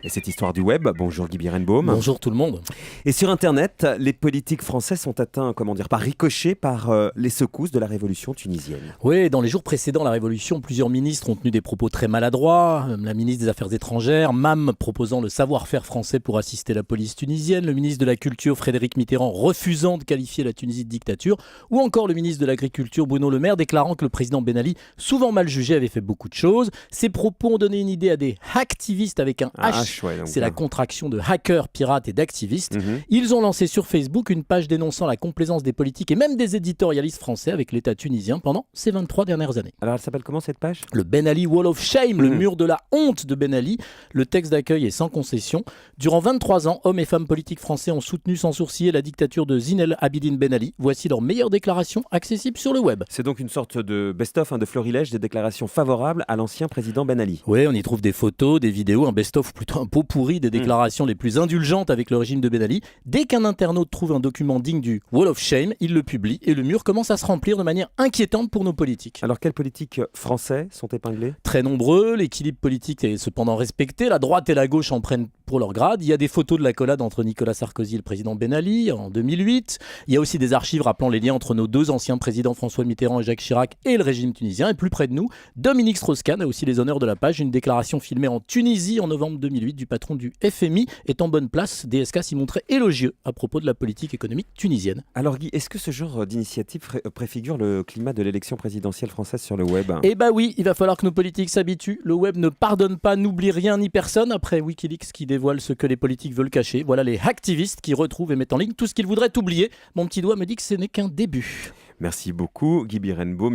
et cette histoire du web. Bonjour Guy Birenbaum. Bonjour tout le monde. Et sur Internet, les politiques français sont atteints, par ricochet par les secousses de la révolution tunisienne. Oui, dans les jours précédant la révolution, plusieurs ministres ont tenu des propos très maladroits. La ministre des Affaires étrangères, MAM, proposant le savoir-faire français pour assister la police tunisienne. Le ministre de la Culture, Frédéric Mitterrand, refusant de qualifier la Tunisie de dictature. Ou encore le ministre de l'Agriculture, Bruno Le Maire, déclarant que le président Ben Ali, souvent mal jugé, avait fait beaucoup de choses. Ces propos ont donné une idée à des hacktivistes avec un H. C'est la contraction de hacker, pirate et d'activiste. Ils ont lancé sur Facebook une page dénonçant la complaisance des politiques et même des éditorialistes français avec l'État tunisien pendant ces 23 dernières années. Alors elle s'appelle comment cette page ? Le Ben Ali Wall of Shame, le mur de la honte de Ben Ali. Le texte d'accueil est sans concession. Durant 23 ans, hommes et femmes politiques français ont soutenu sans sourciller la dictature de Zine El Abidine Ben Ali. Voici leurs meilleures déclarations accessibles sur le web. C'est donc une sorte de best-of, de florilège des déclarations favorables à l'ancien président Ben Ali. Oui, on y trouve des photos, des vidéos, un best-of, plutôt un pot pourri des déclarations les plus indulgentes avec le régime de Ben Ali. Dès qu'un internaute trouve un document digne du Wall of Shame, il le publie et le mur commence à se remplir de manière inquiétante pour nos politiques. Alors quels politiques français sont épinglés ? Très nombreux, l'équilibre politique est cependant respecté, la droite et la gauche en prennent pour leur grade. Il y a des photos de l'accolade entre Nicolas Sarkozy et le président Ben Ali en 2008. Il y a aussi des archives rappelant les liens entre nos deux anciens présidents François Mitterrand et Jacques Chirac et le régime tunisien. Et plus près de nous, Dominique Strauss-Kahn a aussi les honneurs de la page. Une déclaration filmée en Tunisie en novembre 2008 du patron du FMI est en bonne place. DSK s'y montrait élogieux à propos de la politique économique tunisienne. Alors Guy, est-ce que ce genre d'initiative préfigure le climat de l'élection présidentielle française sur le web ? Eh bah oui, il va falloir que nos politiques s'habituent. Le web ne pardonne pas, n'oublie rien ni personne. Après Wikileaks qui dévoile ce que les politiques veulent cacher, voilà les hacktivistes qui retrouvent et mettent en ligne tout ce qu'ils voudraient oublier. Mon petit doigt me dit que ce n'est qu'un début. Merci beaucoup Guy Birenbaum.